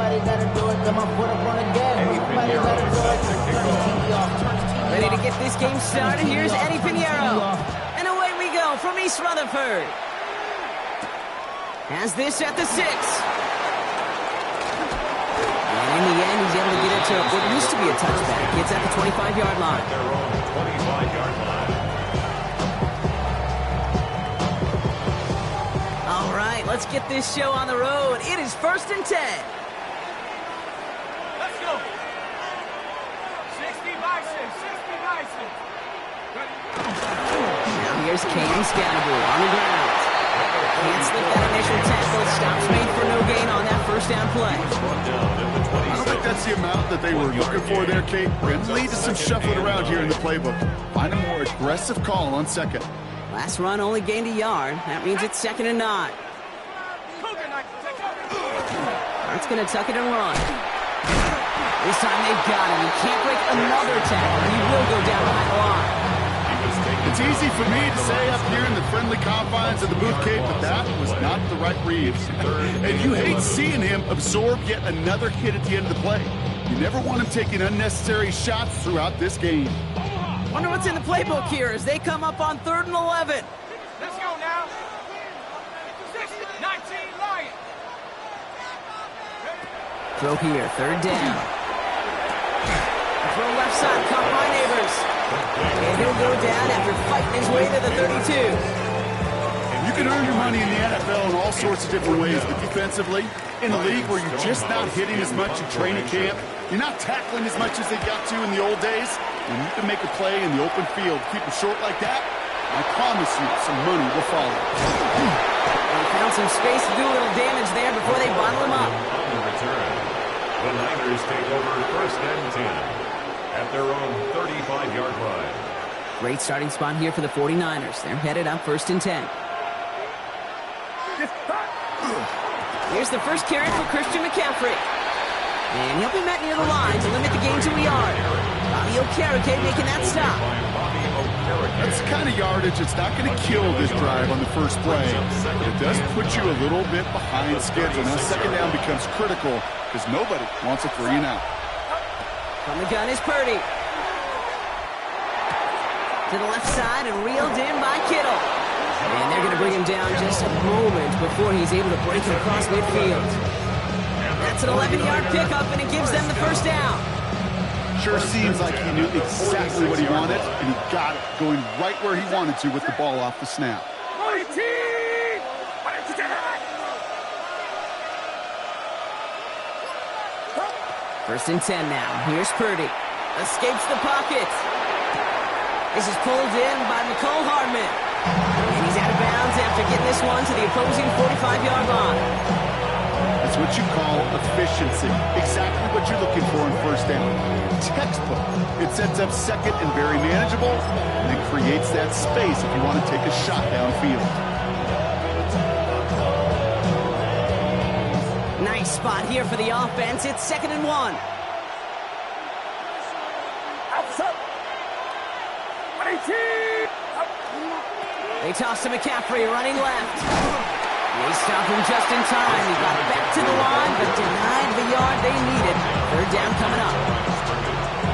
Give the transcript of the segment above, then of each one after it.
Somebody gotta do it. Come on, put up on the gas. Somebody gotta do it. Turn the TV off. Turn the TV off. Ready to get this game started. Here's Eddie Pinheiro. And away we go from East Rutherford. Has this at the 6. And in the end, he's able to get it to what used to be a touchback. It's at the 25-yard line. Their own 25-yard line. All right, let's get this show on the road. It is 1st and 10. Let's go. 60 by 6. 60 by 6. Now here's Cam Scatterbull on the ground. Can't slip that initial tackle. Stops made for no gain on that first down play. I don't think that's the amount that they were looking for there, Kate. It lead to some shuffling around here in the playbook. Find a more aggressive call on second. Last run only gained a yard. That means it's 2nd and 9. That's going to tuck it and run. This time they've got him. He can't break another tackle. He will go down behind the line. It's easy for me to say up here in the friendly confines of the booth, Kate, but that was not the right read. And you hate seeing him absorb yet another hit at the end of the play. You never want him taking unnecessary shots throughout this game. Wonder what's in the playbook here as they come up on 3rd and 11. Let's go now. 19 Lion. Throw here, 3rd down. Throw left side, caught by Neighbors. And he'll go down after fighting his way to the 32. You can earn your money in the NFL in all sorts of different ways, but defensively, in a league where you're just not hitting as much in training camp, you're not tackling as much as they got to in the old days, when you can make a play in the open field, keep it short like that, I promise you some money will follow. They found some space to do a little damage there before they bottle him up. On the return, the Niners take over 1st and 10 at their own 35-yard line. Great starting spot here for the 49ers. They're headed up 1st and 10. Here's the first carry for Christian McCaffrey. And he'll be met near the line to limit the gain to a yard. Bobby Okereke making that stop. That's the kind of yardage that's not going to kill this drive on the first play. But it does put you a little bit behind schedule. Now 2nd down becomes critical because nobody wants a 3 and out. From the gun is Purdy. To the left side and reeled in by Kittle. And they're going to bring him down just a moment before he's able to break it across midfield. That's an 11-yard pickup, and it gives them the first down. Sure seems like he knew exactly what he wanted, and he got it, going right where he wanted to with the ball off the snap. 1st and 10 now. Here's Purdy. Escapes the pocket. This is pulled in by McCole Hardman. And he's out of bounds after getting this one to the opposing 45-yard line. That's what you call efficiency. Exactly what you're looking for in 1st down. Textbook. It sets up second and very manageable, and then creates that space if you want to take a shot downfield. Nice spot here for the offense. It's 2nd and 1. They toss to McCaffrey running left. They stop him just in time. He got back to the line, but denied the yard they needed. 3rd down coming up.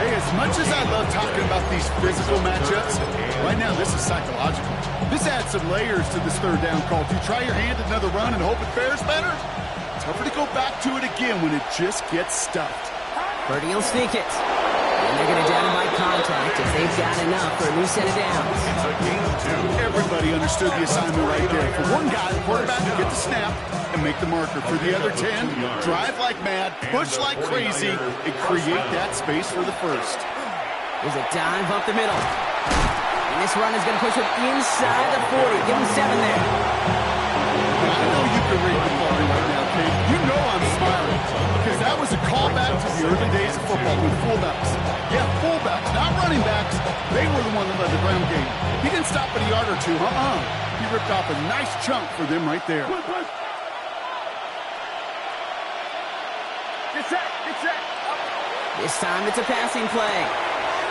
Hey, as much as I love talking about these physical matchups, right now this is psychological. This adds some layers to this 3rd down call. Do you try your hand at another run and hope it fares better? Tougher to go back to it again when it just gets stuffed. Purdy will sneak it. And they're going to down him by contact if they've got enough for a new set of downs. It's a gain of 2. Everybody understood the assignment right there. For one guy, the quarterback to get the snap and make the marker. For the other 10, drive like mad, push like crazy, and create that space for the first. There's a dive up the middle. And this run is going to push him inside the 40. Give him 7 there. I know you can read the ball right now, Kate. You know I'm smiling because that was a callback to the early days of football with fullbacks. Yeah, fullbacks, not running backs. They were the one that led the ground game. He didn't stop at a yard or two. He ripped off a nice chunk for them right there. Get set. This time it's a passing play.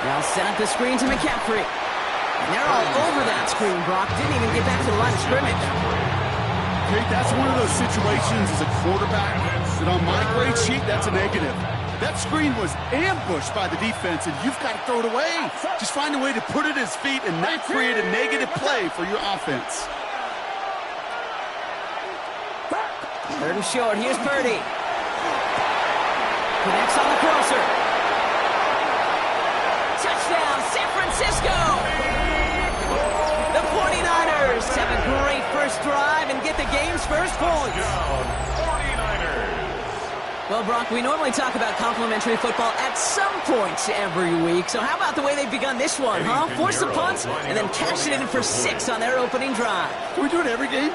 They'll set up the screen to McCaffrey. And they're all over that screen. Brock didn't even get back to the line of scrimmage. Kate, that's one of those situations as a quarterback And on my grade sheet, that's a negative. That screen was ambushed by the defense, and you've got to throw it away. Just find a way to put it at his feet and not create a negative play for your offense. Third and short. Here's Purdy. Connects on the crosser. Touchdown, San Francisco! The 49ers have a great first drive and get the game's first points. Touchdown, 49ers. Well, Brock, we normally talk about complimentary football at some points every week. So how about the way they've begun this one, huh? Force the punts and then cash it in for 6 on their opening drive. Can we do it every game?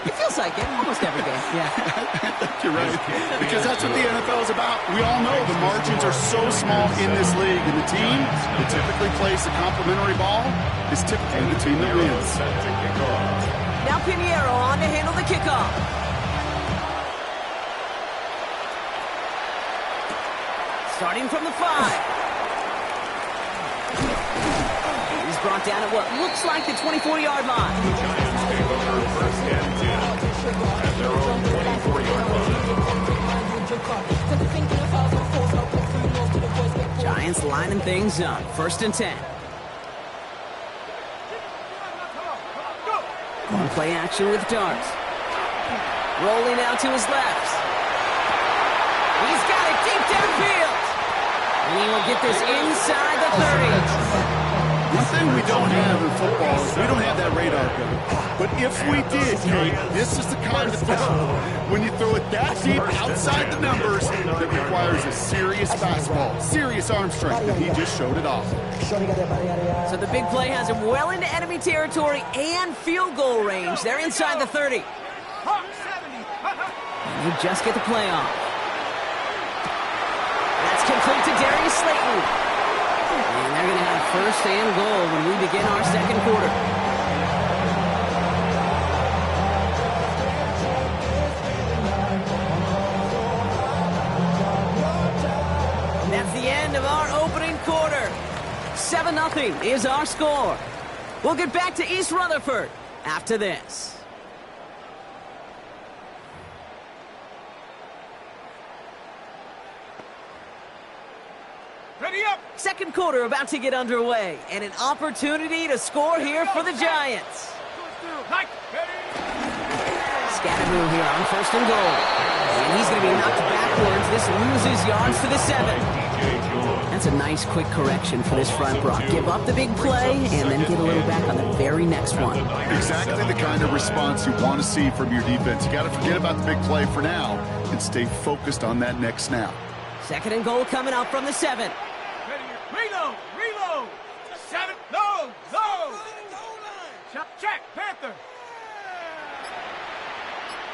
It feels like it. Almost every game, yeah. I think you're right. Because that's what the NFL is about. We all know the margins are so small in this league. And the team that typically plays the complimentary ball is typically the team that wins. Now Pinheiro on to handle the kickoff. Starting from the 5. He's brought down at what looks like the 24-yard line. Giants take over first and 10 at their own 24-yard line. Giants lining things up. First and 10. On play action with darts. Rolling out to his left. He's got it deep downfield. And he will get this inside the 30. One thing we don't have in football is we don't have that radar gun. But if we did, Kate, this is the kind of thing. When you throw it that deep outside the numbers, that requires a serious fastball, serious arm strength, and he just showed it off. So the big play has him well into enemy territory and field goal range. They're inside the 30. And they just get the play off. That's complete to Darius Slayton. And they're going to have first and goal when we begin our second quarter. That's the end of our opening quarter. 7-0 is our score. We'll get back to East Rutherford after this. Ready up! Second quarter about to get underway, and an opportunity to score here for the Giants. Mike, Scatterboo here on first and goal. And he's going to be knocked backwards. This loses yards to the 7. That's a nice quick correction for this front, Brock. Give up the big play and then get a little back on the very next one. Exactly the kind of response you want to see from your defense. You got to forget about the big play for now and stay focused on that next snap. Second and goal coming up from the 7. reload, reload. 7, no, no. Check, Panther.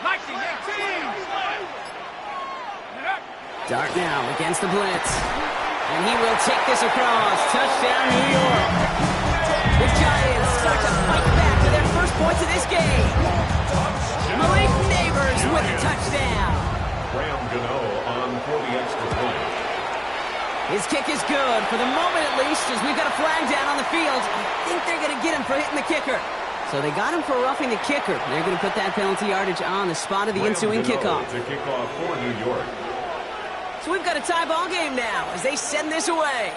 1918. Dart now against the blitz. And he will take this across. Touchdown, New York. The Giants start to fight back to their first points of this game. Malik Neighbors with a touchdown. Graham Gano on for the extra point. His kick is good, for the moment at least, as we've got a flag down on the field. I think they're going to get him for hitting the kicker. So they got him for roughing the kicker. They're going to put that penalty yardage on the spot of the ensuing kickoff. To kick off for New York. So we've got a tie ball game now as they send this away.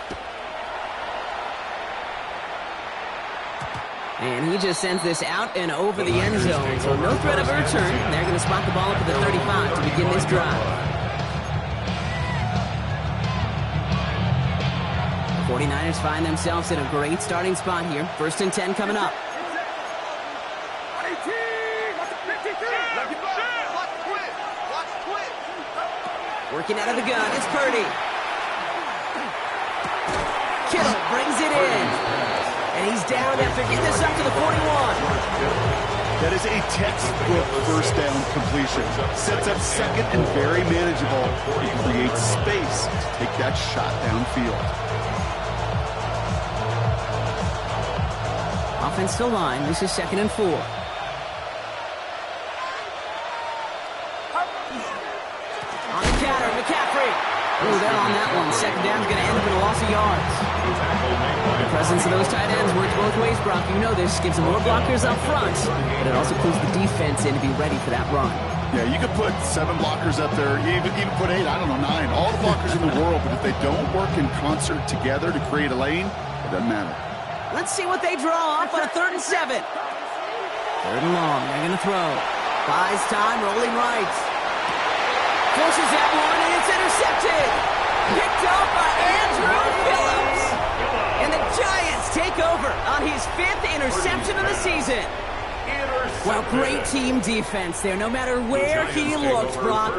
And he just sends this out and over the end zone. So no threat of a return. They're going to spot the ball up at the 35 to begin this drive. 49ers find themselves in a great starting spot here. First and 10 coming up. Working out of the gun, it's Purdy. Kittle brings it in. And he's down after getting this up to the 41. That is a textbook first down completion. Sets up second and very manageable. It creates space to take that shot downfield. Offense still line. This is second and 4. On the counter, McCaffrey. Ooh, they're on that one. Second down's going to end up in a loss of yards. The presence of those tight ends works both ways, Brock. You know this. Gives them more blockers up front, but it also pulls the defense in to be ready for that run. Yeah, you could put 7 blockers up there, even put 8, I don't know, 9, all the blockers in the world, but if they don't work in concert together to create a lane, it doesn't matter. Let's see what they draw up on a 3rd and 7. 3rd and long, they're going to throw. Buys time, rolling right. Forces that one, and it's intercepted. Picked up by Andrew Phillips. And the Giants take over on his 5th interception of the season. Well, great team defense there. No matter where he looked, Brock,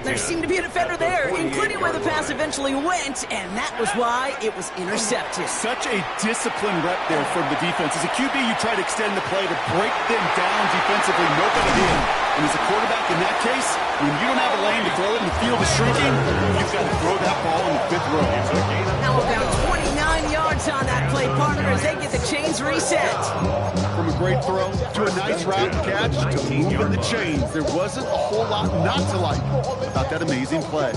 there seemed to be a defender there, including where the pass eventually went, and that was why it was intercepted. Such a disciplined rep there from the defense. As a QB, you try to extend the play to break them down defensively. Nobody did. And as a quarterback in that case, when you don't have a lane to throw it and the field is shrinking, you've got to throw that ball in the 5th row. Now about 29 yards on that play, partner, as they get the chains reset. From a great throw to a nice route catch to moving the chains. There wasn't a whole lot not to like about that amazing play.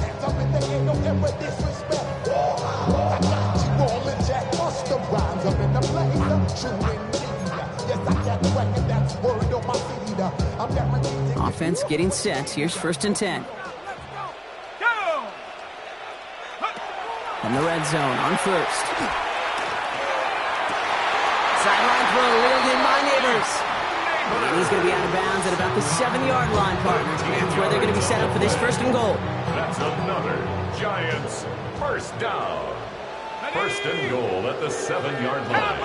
Offense getting set. Here's 1st and 10. From the red zone on 1st. Sideline throw reeled in by Neighbors. And he's going to be out of bounds at about the 7-yard line, partner. That's where they're going to be set up for this 1st and goal. That's another Giants 1st down. 1st and goal at the 7-yard line.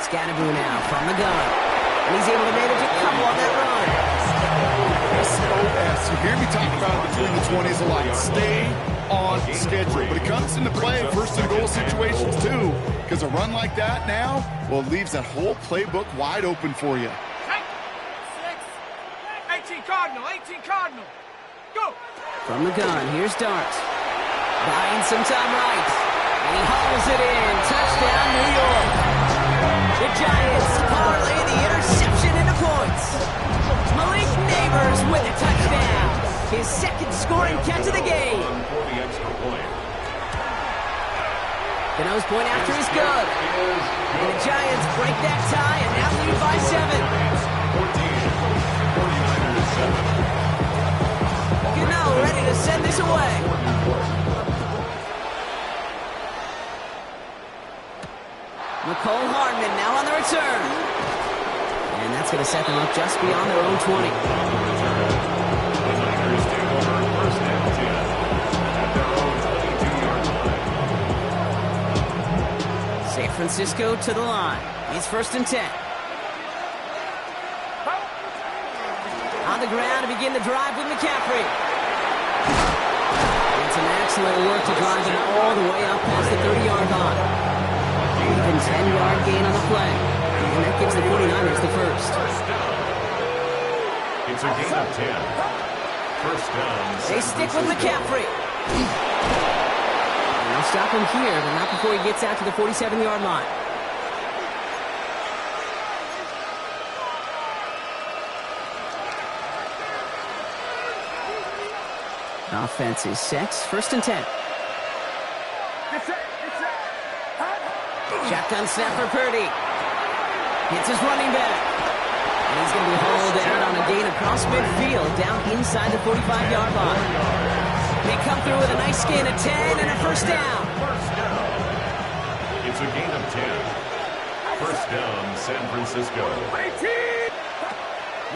Scatterboo now from the gun. And he's able to manage a couple on that run. SOS. You hear me talk about it between the 20s a lot. Stay on schedule. But it comes into play 1st and goal situations too. Because a run like that now, well, it leaves that whole playbook wide open for you. 18 Cardinal, 18 Cardinal. Go! From the gun, here's Dart. Buying some time right. And he hauls it in. Touchdown, New York. The Giants parlay the interception into points. Malik Neighbors with a touchdown. His 2nd scoring catch of the game. The nose point after is good. And the Giants break that tie and now lead by 7. Gano ready to send this away. Nicole Hardman now on the return. And that's going to set them up just beyond their own 20. The Niners take over 1st and 10 at their own 22-yard line. San Francisco to the line. It's 1st and 10. On the ground to begin the drive with McCaffrey. It's an excellent work to drive it all the way up past the 30-yard line. Even 10-yard gain on the play. And that gives the 49ers the 1st. It's a gain of 10. 1st down. They stick with McCaffrey. And they'll stop him here, but not before he gets out to the 47-yard line. Offense is set. 1st and 10. Shotgun snap for Purdy. Hits his running back. And he's going to be hauled out on a gain across midfield down inside the 45-yard line. They come through with a nice gain of 10 and a 1st down. It's a gain of 10. 1st down, San Francisco.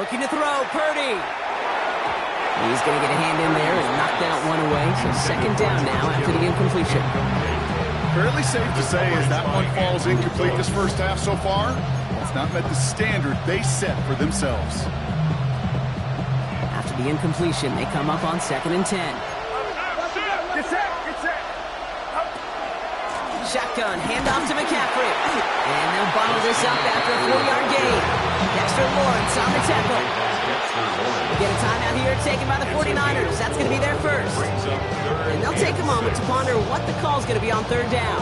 Looking to throw, Purdy. He's going to get a hand in there and knock that one away. So 2nd down now after the incompletion. Fairly safe to say as that one falls incomplete this 1st half so far, it's not met the standard they set for themselves. After the incompletion, they come up on 2nd and 10. Shotgun, handoff to McCaffrey. And they'll bottle this up after a 4-yard gain. Dexter Lawrence on the tackle. We get a timeout here taken by the 49ers. That's going to be their 1st. And they'll take a moment to ponder what the call's going to be on 3rd down.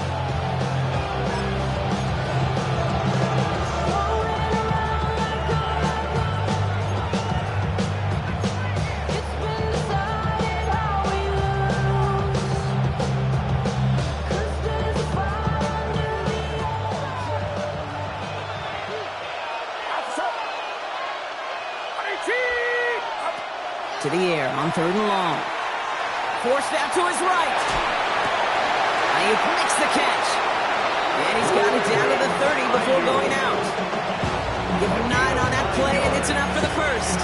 the air on 3rd and long. Forced out to his right. He makes the catch. And he's got it down to the 30 before going out. Give him 9 on that play, and it's enough for the first.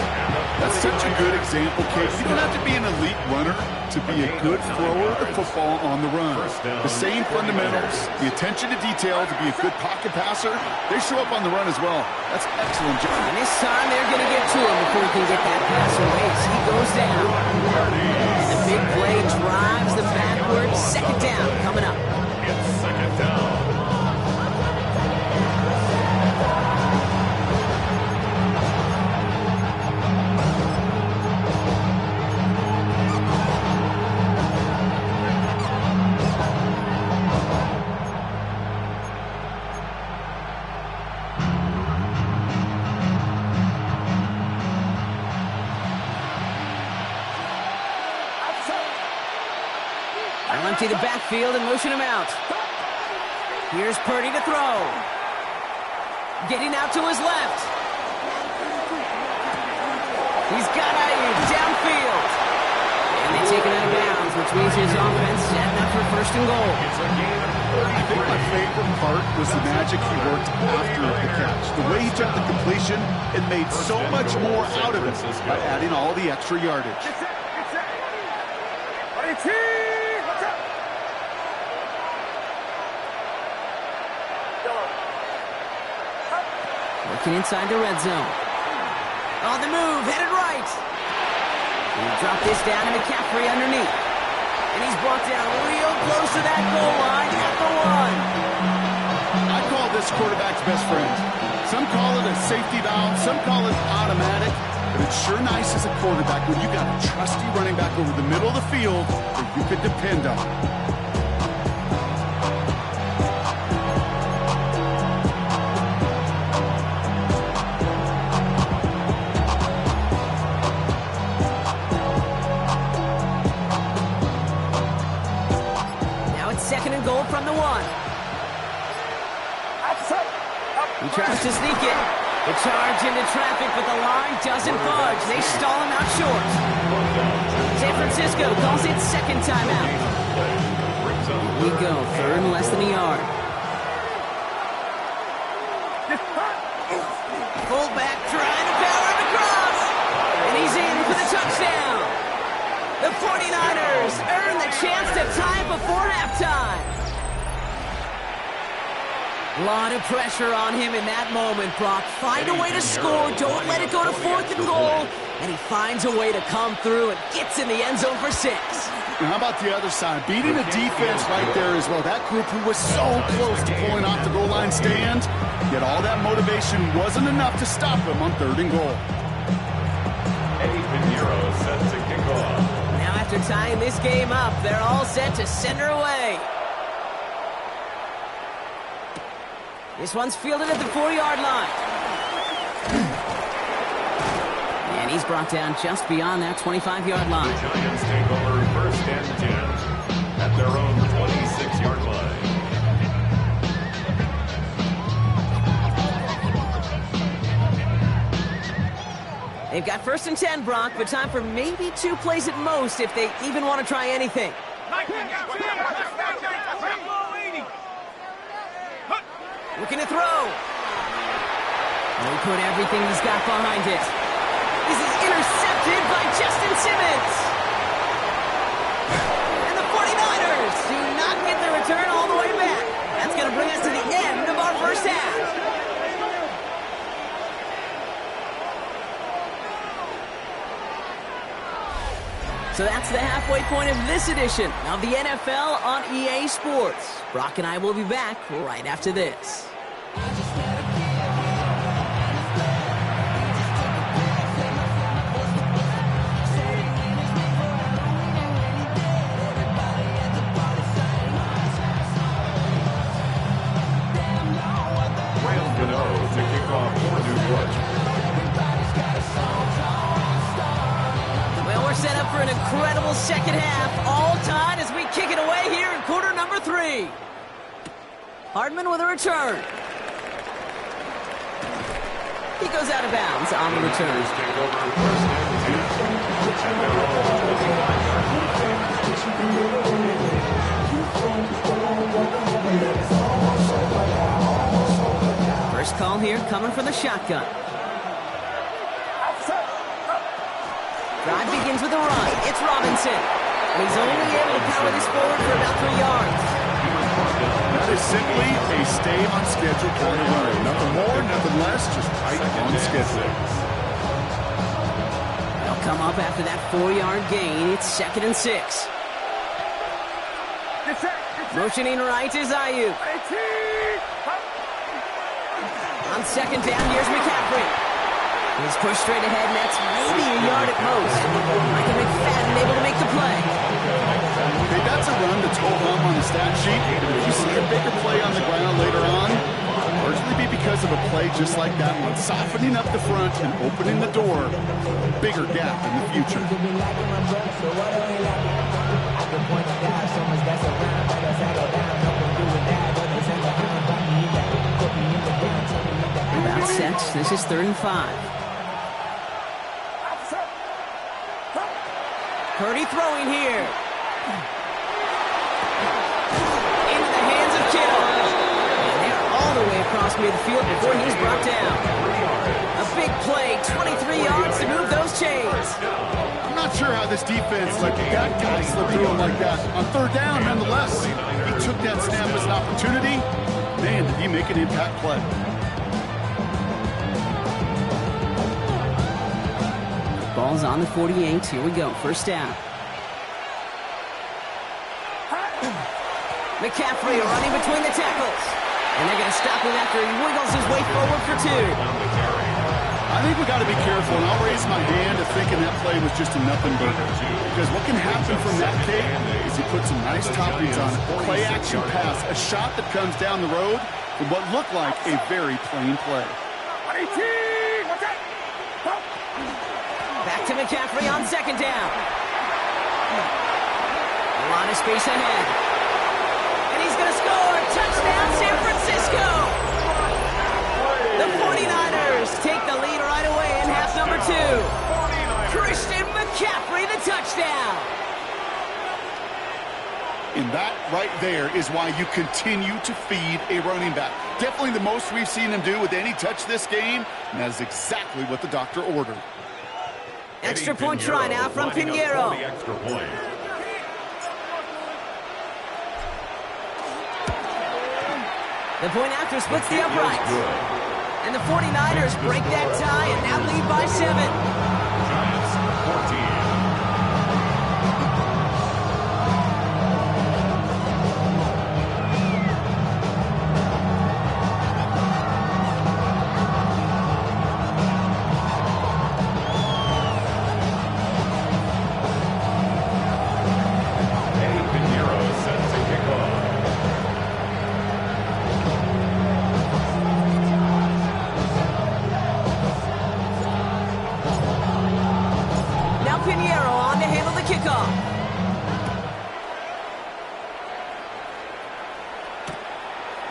That's such a good example, Case. You don't have to be an elite runner to be a good thrower of the football on the run. The same fundamentals, the attention to detail to be a good pocket passer, they show up on the run as well. That's excellent job. And this time they're going to get to him before he can get that pass away. So he goes down. And the big play drives them backwards. 2nd down coming up. It's 2nd down. They'll empty the backfield and motion him out. Here's Purdy to throw. Getting out to his left. He's got Ayuk downfield. And they take him out of bounds, which means his offense setting up for 1st and goal. I think my favorite part was the magic he worked after the catch. The way he took the completion and made so much more out of it by adding all the extra yardage. Working inside the red zone. On the move, headed right. He'll drop this down to McCaffrey underneath. And he's brought down real close to that goal line at the 1. I call this quarterback's best friend. Some call it a safety valve, some call it automatic, but it's sure nice as a quarterback when you got a trusty running back over the middle of the field that you could depend on. Now it's 2nd and goal from the 1. He tries to sneak it. The charge into traffic, but the line doesn't budge. They stall him out short. San Francisco calls it 2nd timeout. Here we go, 3rd and less than a yard. Fullback trying to power him across. And he's in for the touchdown. The 49ers earn the chance to tie it before halftime. A lot of pressure on him in that moment, Brock. Find a way to score. Don't let it go to 4th and goal. And he finds a way to come through and gets in the end zone for 6. And how about the other side? Beating the defense right there as well. That group who was so close to pulling off the goal line stand, yet all that motivation wasn't enough to stop him on 3rd and goal. Eddie Pinheiro set to kick off. Now after tying this game up, they're all set to send her away. This one's fielded at the 4-yard line. And he's brought down just beyond that 25-yard line. The Giants take over 1st and 10 at their own 26-yard line. They've got 1st and 10, Brock, but time for maybe 2 plays at most if they even want to try anything. Looking to throw. He put everything he's got behind it. This is intercepted by Justin Simmons. And the 49ers do not get the return all the way back. That's going to bring us to the end of our 1st half. So that's the halfway point of this edition of the NFL on EA Sports. Brock and I will be back right after this. To kick off for New York. Well, we're set up for an incredible 2nd half, all tied as we kick it away here in quarter number 3. Hardman with a return. He goes out of bounds on the return. Take over 1st and 10. First call here coming from the shotgun. Drive begins with a run. It's Robinson. And he's only able to power this forward for about 3 yards. That is simply a stay on schedule kind of run. Nothing more, nothing less, just right on schedule. They'll come up after that 4-yard gain. It's 2nd and 6. Motioning right is Ayuk. On 2nd down, here's McCaffrey. He's pushed straight ahead, and that's maybe a yard at most. Michael McFadden able to make the play. Okay, that's a run that's hold on the stat sheet. If you see a bigger play on the ground later on, it'll largely be because of a play just like that one, softening up the front and opening the door, a bigger gap in the future. About set. This is 3rd and 5. Purdy throwing here. Into the hands of Kittle. And they're all the way across midfield before he's brought down. A big play, 23 yards to move those chains. I'm not sure how this defense let that guy slip through him like that. On 3rd down, nonetheless, he took that snap as an opportunity. Man, did he make an impact play. Ball's on the 48. Here we go. 1st down. McCaffrey running between the tackles. And they're going to stop him after he wiggles his way forward for 2. I think we got to be careful, and I'll raise my hand to thinking that play was just a nothing burger. Because what can happen from that kick is he puts some nice toppings on it. Play action pass, a shot that comes down the road from what looked like a very plain play. Back to McCaffrey on 2nd down. A lot of space ahead. And he's going to score. Touchdown, San Francisco. The 49ers take the lead right away in half number 2. Christian McCaffrey, the touchdown. And that right there is why you continue to feed a running back. Definitely the most we've seen him do with any touch this game, and that is exactly what the doctor ordered. Extra point try now from Pinheiro. The point after splits the uprights. And the 49ers break that tie and now lead by 7. Giants 14.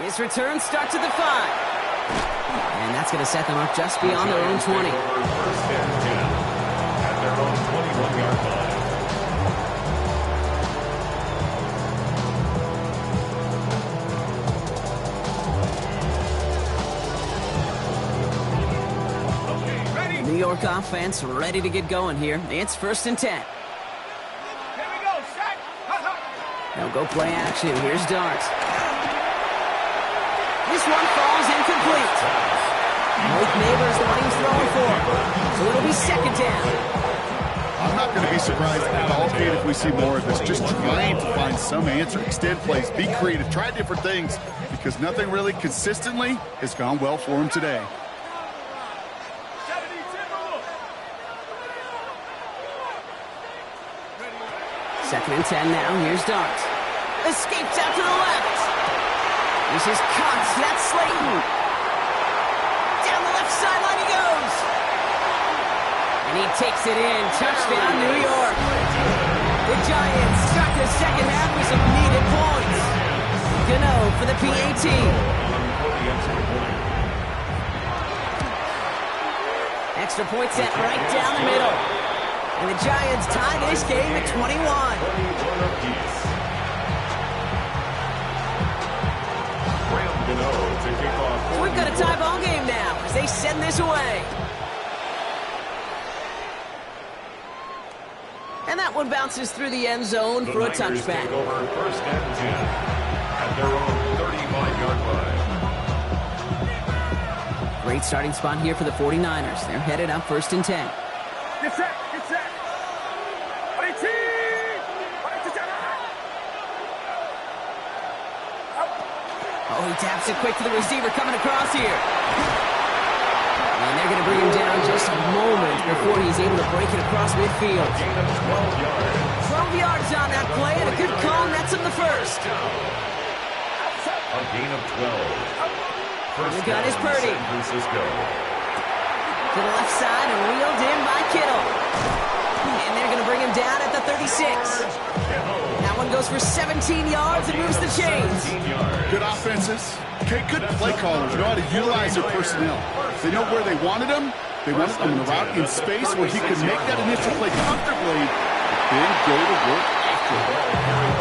His return starts at the 5. And that's going to set them up just beyond their own 20. First and 10 at their own 21-yard line. New York offense ready to get going here. It's 1st and 10. Here we go, set. They'll go play action. Here's Dart. This one falls incomplete. Mike Neighbors the one he's throwing for. So it'll be 2nd down. I'm not going to be surprised at all, Kate, if we see more of this. Just trying to find some answer, extend plays, be creative, try different things, because nothing really consistently has gone well for him today. Second and 10 now. Here's Dart. Escapes out to the left. This is Cox. That's Slayton. Down the left sideline he goes. And he takes it in. Touchdown, New York. The Giants start the second half with some needed points. Gano for the PAT. Extra point set right down the middle. And the Giants tie this game at 21. 21 apiece. To kick off. So we've got a tie ball game now as they send this away. And that one bounces through the end zone for a touchback. Take over first and 10 at their own 35-yard line. Great starting spot here for the 49ers. They're headed up first and 10. Get set, get set. Oh, he taps it quick to the receiver coming across here. And they're going to bring him down just a moment before he's able to break it across midfield. Gain of 12 yards. 12 yards on that play, and a good call nets him the first. A gain of 12. First We got his down, Purdy. San Francisco. To the left side and wheeled in by Kittle. And they're going to bring him down at the 36. That one goes for 17 yards and moves the chains. Good offenses. Okay, good play callers know how to utilize their personnel. They know where they wanted him. They wanted him in the route in space where he could make that initial play comfortably, then go to work after.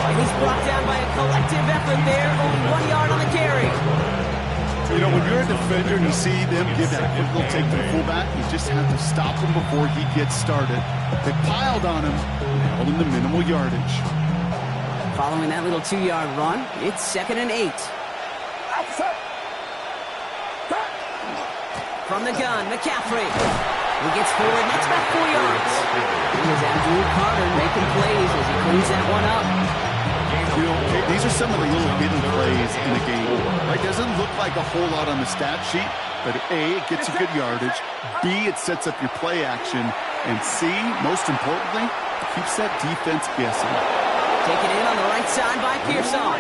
And he's brought down by a collective effort there, only 1 yard on the carry. You know, when you're a defender and you see them give that quick little take to the fullback, you just have to stop him before he gets started. They piled on him and held him to minimal yardage. Following that little 2-yard run, it's 2nd and 8. From the gun, McCaffrey. He gets forward, next back 4 yards. Here's Andrew Carter making plays as he cleans that one up. You know, these are some of the little hidden plays in the game. Right? Doesn't look like a whole lot on the stat sheet, but A, it gets you good yardage. B, it sets up your play action. And C, most importantly, keeps that defense guessing. Taken in on the right side by Pearson.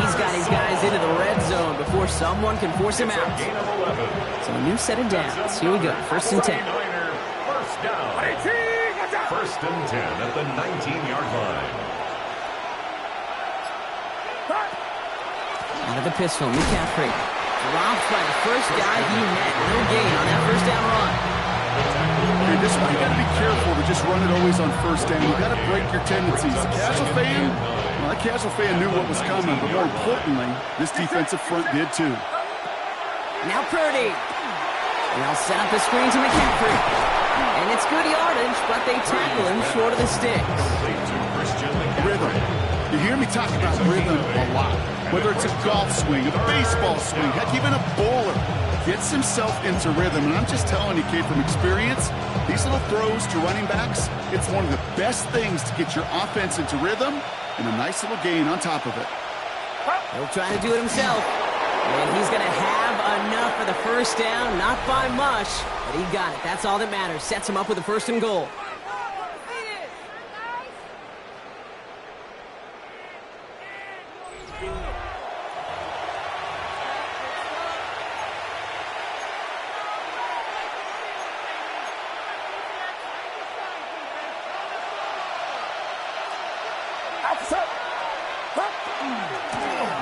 He's got his guys into the red zone before someone can force him out. Gain of 11. So a new set of downs. Here we go, 1st and 10. First down. First and 10 at the 19-yard line. Out of the pistol, McCaffrey. Dropped by the first guy he met. No gain on that first down run. Okay, this is why you got to be careful to just run it always on first down. You got to break your tendencies. The casual fan, well, that casual fan knew what was coming, but more importantly, this defensive front did too. Now Purdy. And they'll set up the screen to McCaffrey. And it's good yardage, but they tackle him short of the sticks. Rhythm. You hear me talk about rhythm a lot. Whether it's a golf swing, a baseball swing, heck, even a bowler gets himself into rhythm. And I'm just telling you, kid, from experience, these little throws to running backs, it's one of the best things to get your offense into rhythm and a nice little gain on top of it. He'll try to do it himself. And he's going to have enough for the first down, not by much, but he got it. That's all that matters. Sets him up with a 1st and goal.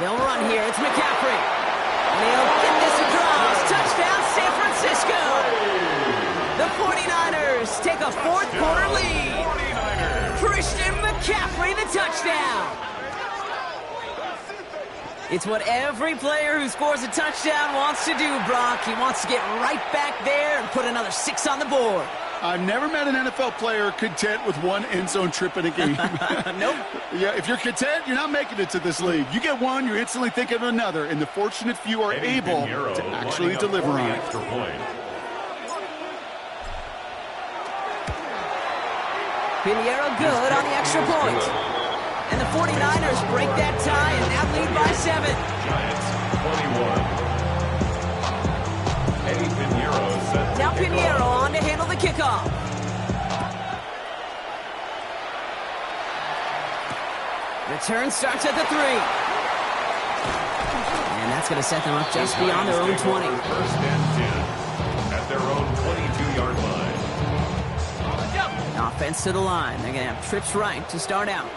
They'll run here. It's McCaffrey. And he'll get this across. Touchdown, San Francisco. The 49ers take a fourth-quarter lead. Christian McCaffrey, the touchdown. It's what every player who scores a touchdown wants to do, Brock. He wants to get right back there and put another 6 on the board. I've never met an NFL player content with one end zone trip in a game. Nope. Yeah, if you're content, you're not making it to this league. You get one, you're instantly thinking of another, and the fortunate few are able to actually deliver on it. Pinheiro good on the extra point. And the 49ers break that tie and now lead by 7. Giants 21. Eddie Pinheiro set the Now kickoff. Pinheiro on to handle the kickoff. Return starts at the 3. And that's going to set them up just beyond their own 20. First and 10 at their own 22-yard line. Offense to the line. They're going to have trips right to start out.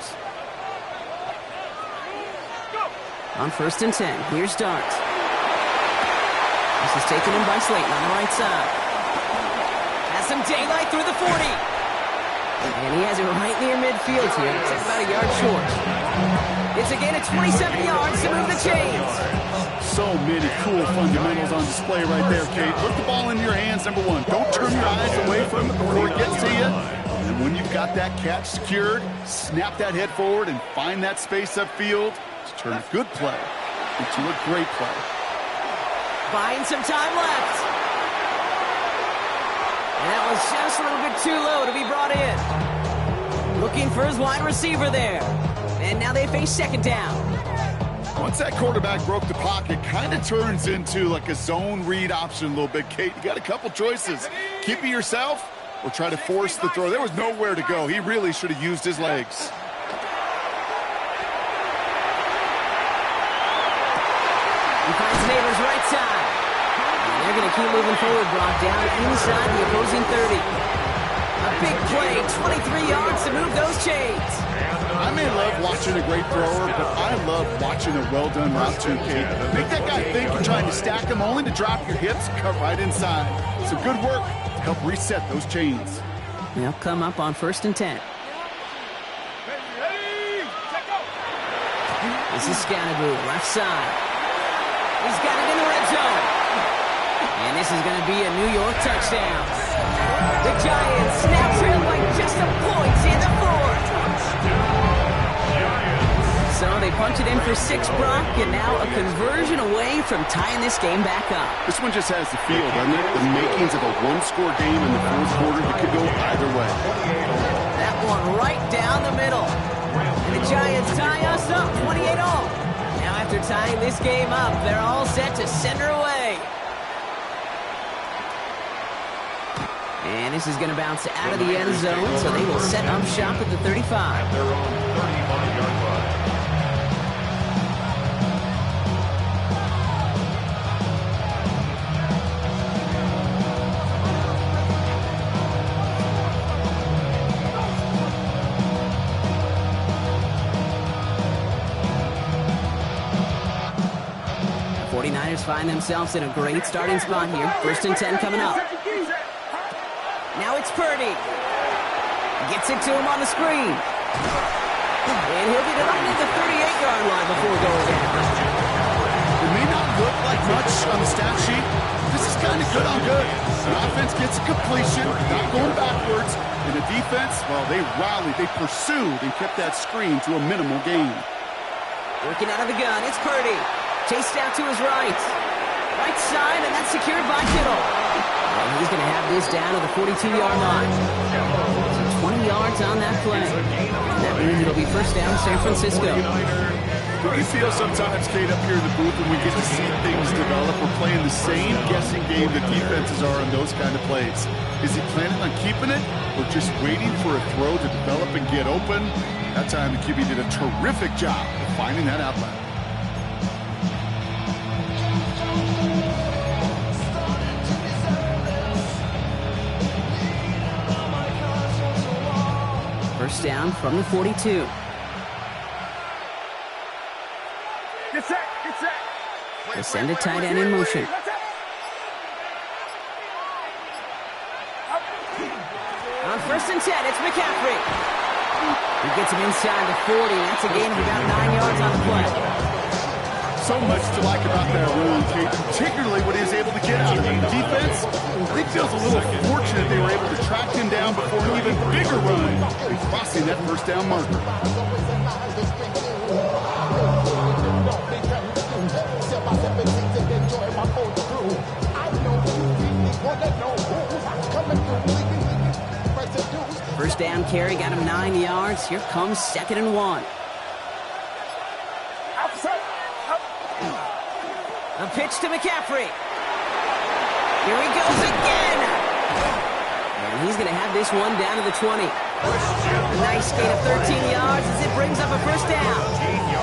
On 1st and 10, here's Dart. This is taken in by Slayton on the right side. Has some daylight through the 40. And he has it right near midfield here. It's about a yard short. It's a gain of 27 yards to move the chains. So many cool fundamentals on display right there, Kate. Put the ball in your hands, number one. Don't turn your eyes away from it before it gets to you. And when you've got that catch secured, snap that head forward and find that space upfield to turn a good play into a great play. Buying some time left. And that was just a little bit too low to be brought in. Looking for his wide receiver there. And now they face second down. Once that quarterback broke the pocket, kind of turns into like a zone read option a little bit, Kate. You got a couple choices. Keep it yourself or try to force the throw. There was nowhere to go. He really should have used his legs. He finds Neighbors right side. And they're going to keep moving forward, Brock, down inside the opposing 30. A big play, 23 yards to move those chains. I may love watching a great thrower, but I love watching a well-done route too, Kate. Make that guy think you're trying to stack him only to drop your hips, cut right inside. Some good work to help reset those chains. They'll come up on 1st and 10. This is Scatterboo, left side. He's got it in the red zone. And this is going to be a New York touchdown. The Giants now trail by just a point in the fourth. So they punch it in for 6, Brock, and now a conversion away from tying this game back up. This one just has the feel, doesn't it? The makings of a one-score game in the fourth quarter that could go either way. That one right down the middle. And the Giants tie us up 28 all. Now after tying this game up, they're all set to send her away. And this is going to bounce out of the end zone, so they will set up shop at the 35. At their own 35-yard line. The 49ers find themselves in a great starting spot here. 1st and 10 coming up. Now it's Purdy. Gets it to him on the screen. And he'll get it on at the 38-yard line before going down. It may not look like much on the stat sheet. This is kind of good on good. The offense gets a completion, not going backwards. And the defense, well, they rallied, they pursued, and kept that screen to a minimal gain. Working out of the gun, it's Purdy. Chased out to his right. Right side, and that's secured by Kittle. And he's going to have this down to the 42-yard line. So 20 yards on that play. And that means it'll be 1st down San Francisco. Don't you feel sometimes, Kate, up here in the booth when we get to see things develop? We're playing the same guessing game that defenses are on those kind of plays. Is he planning on keeping it or just waiting for a throw to develop and get open? That time the QB did a terrific job of finding that outlet. First down from the 42. Get set, get set. They send a tight end in motion. On 1st and 10, it's McCaffrey. He gets him inside the 40. That's a gain of about 9 yards on the play. So much to like about that run, Kate, particularly what he was able to get out of it. Defense, I think feels a little fortunate they were able to track him down before an even bigger run and crossing that 1st down marker. First down carry got him 9 yards. Here comes 2nd and 1. A pitch to McCaffrey. Here he goes again. And he's going to have this one down to the 20. A nice gain of 13 yards as it brings up a 1st down.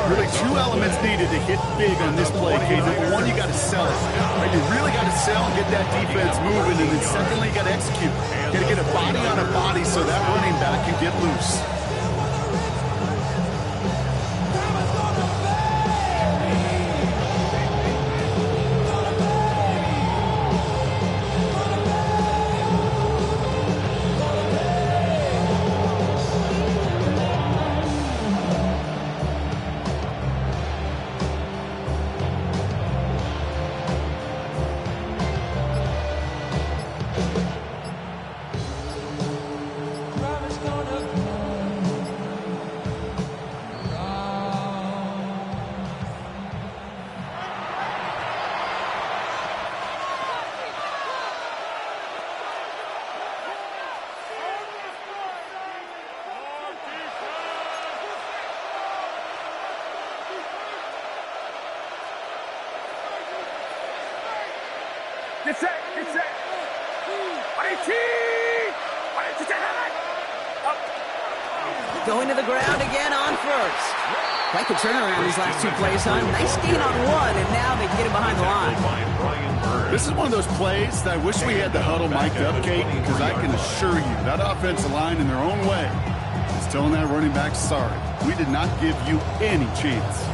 Really 2 elements needed to hit big on this play, Kate. Number one, you got to sell it. Right? You really got to sell and get that defense moving. And then secondly, you got to execute. You got to get a body on a body so that running back can get loose. Get set. Get set. Going to the ground again on first. Quite the turnaround these last two plays, son. Nice gain on one, and now they get him behind the line. This is one of those plays that I wish we had the huddle mic'd up, Kate, because I can assure you that offensive line in their own way is telling that running back, sorry, we did not give you any chance.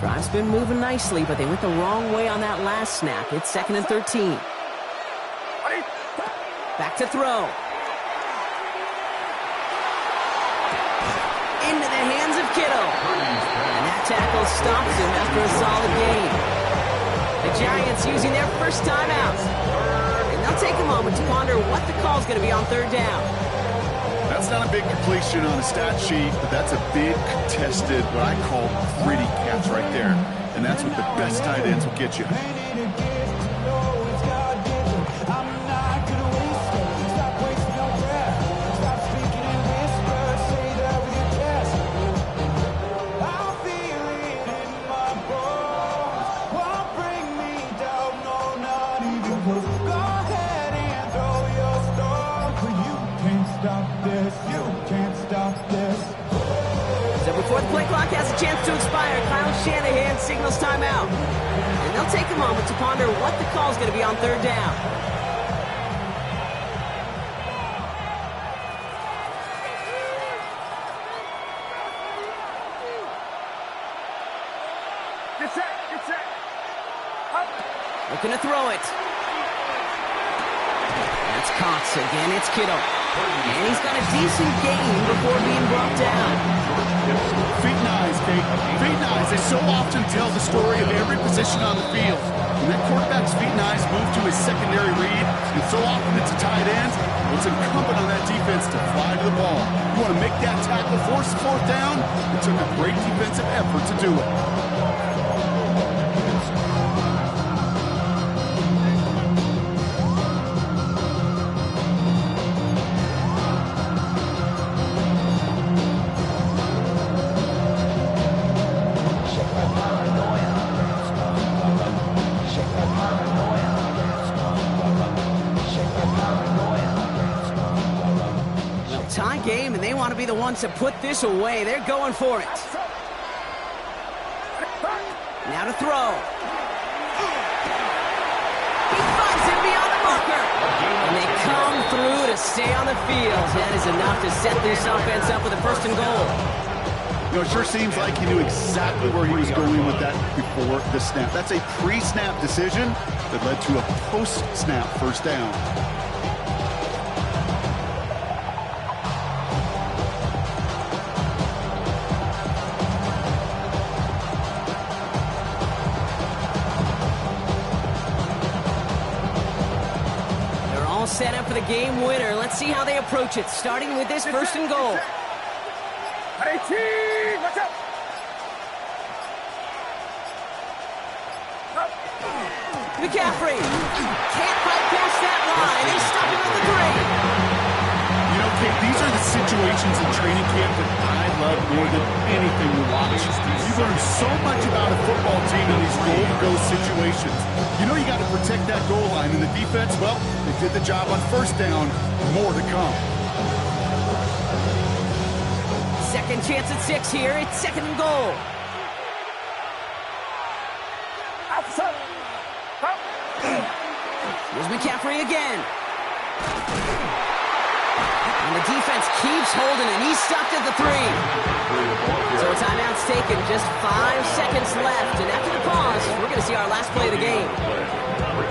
Drive's been moving nicely, but they went the wrong way on that last snap. It's 2nd and 13. Back to throw. Into the hands of Kittle. And that tackle stops him after a solid gain. The Giants using their first timeout. And they'll take a moment to ponder what the call's going to be on 3rd down. That's not a big completion on a stat sheet, but that's a big contested, what I call gritty catch right there. And that's what the best tight ends will get you. Before the play clock has a chance to expire, Kyle Shanahan signals timeout. And they'll take a moment to ponder what the call's going to be on 3rd down. Get set. Get set. Up. Looking to throw it. That's Cox again. It's Kittle. And he's got a decent gain before being brought down. Feet and eyes, Kate. Feet and eyes. They so often tell the story of every position on the field. When that quarterback's feet and eyes move to his secondary read, and so often it's a tight end, it's incumbent on that defense to fly to the ball. You want to make that tackle, force the 4th down. It took a great defensive effort to do it. Tie game, and they want to be the ones to put this away. They're going for it. Now to throw. He finds him beyond the marker. And they come through to stay on the field. That is enough to set this offense up with a 1st and goal. You know, it sure seems like he knew exactly where he was going with that before the snap. That's a pre-snap decision that led to a post-snap 1st down. Set up for the game winner. Let's see how they approach it, starting with this 1st and goal. Watch out. McCaffrey can't quite pass that line. They stop him at the 3. You know, Kate, these are the situations in training camp that I love more than anything to watch. You learn so much about a football team in these goal-to-go situations. You know you got to protect that goal line, and the defense, well, they did the job on 1st down. More to come. Second chance at 6 here. It's 2nd and goal. Outside. Here's McCaffrey again. And the defense keeps holding it. He's stopped at the 3. So a timeout's taken. Just 5 seconds left. And after the pause, we're going to see our last play of the game.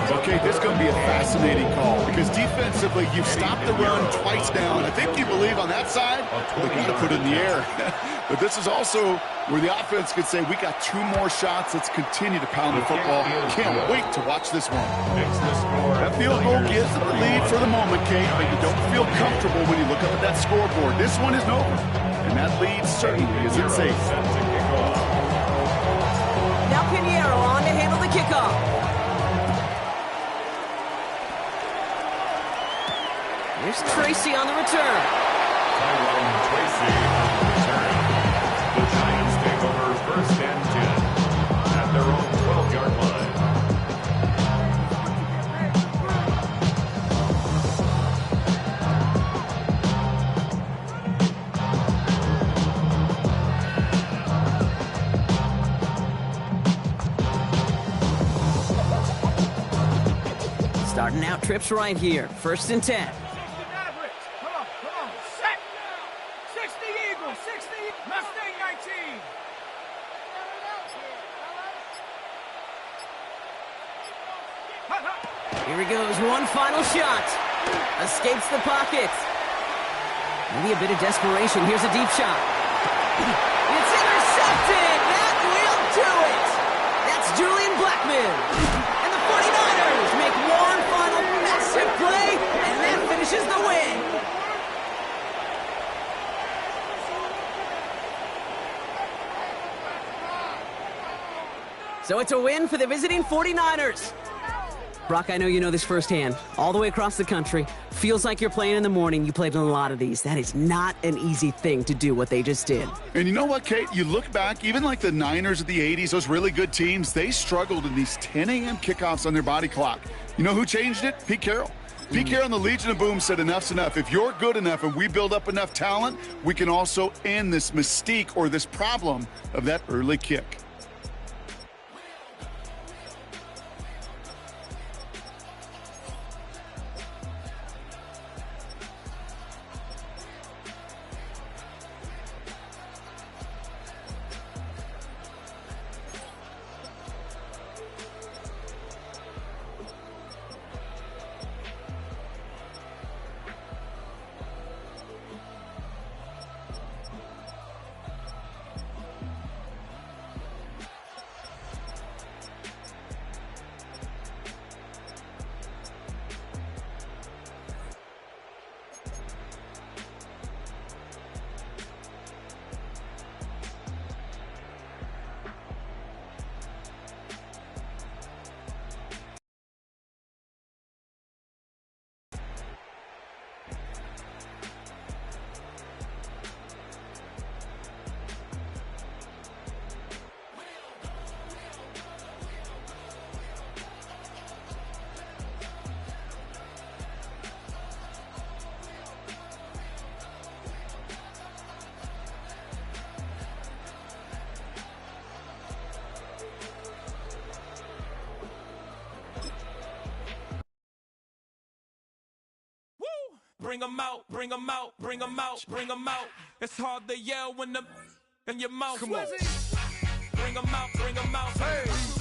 Okay, this is going to be a fascinating call because defensively, you've stopped the run twice down. I think you believe on that side, they got to put it in the air. But this is also where the offense could say, we got 2 more shots. Let's continue to pound the football. Can't wait to watch this one. That field goal gives them the lead for the moment, Kate, but you don't feel comfortable when you look up at that scoreboard. This one isn't over, and that lead certainly isn't safe. Now Pinheiro on to handle the kickoff. Here's Tracy on the return. trips right here. 1st and 10. 60 Mavericks. Come on. Set. 60 Eagles. 60 Mustang 19. Here he goes, one final shot. Escapes the pocket. Maybe a bit of desperation. Here's a deep shot. It's intercepted. That will do it. That's Julian Blackman. And the 49ers make one final massive play, and that finishes the win. So it's a win for the visiting 49ers. Brock, I know you know this firsthand. All the way across the country. Feels like you're playing in the morning. You played in a lot of these. That is not an easy thing to do, what they just did. And you know what, Kate? You look back, even like the Niners of the 80s, those really good teams, they struggled in these 10 a.m. kickoffs on their body clock. You know who changed it? Pete Carroll. Pete Carroll and the Legion of Boom said enough's enough. If you're good enough and we build up enough talent, we can also end this mystique or this problem of that early kick. Bring 'em out, bring 'em out, bring 'em out, bring 'em out. It's hard to yell when the in your mouth. Come on. Bring 'em out, bring 'em out. Hey.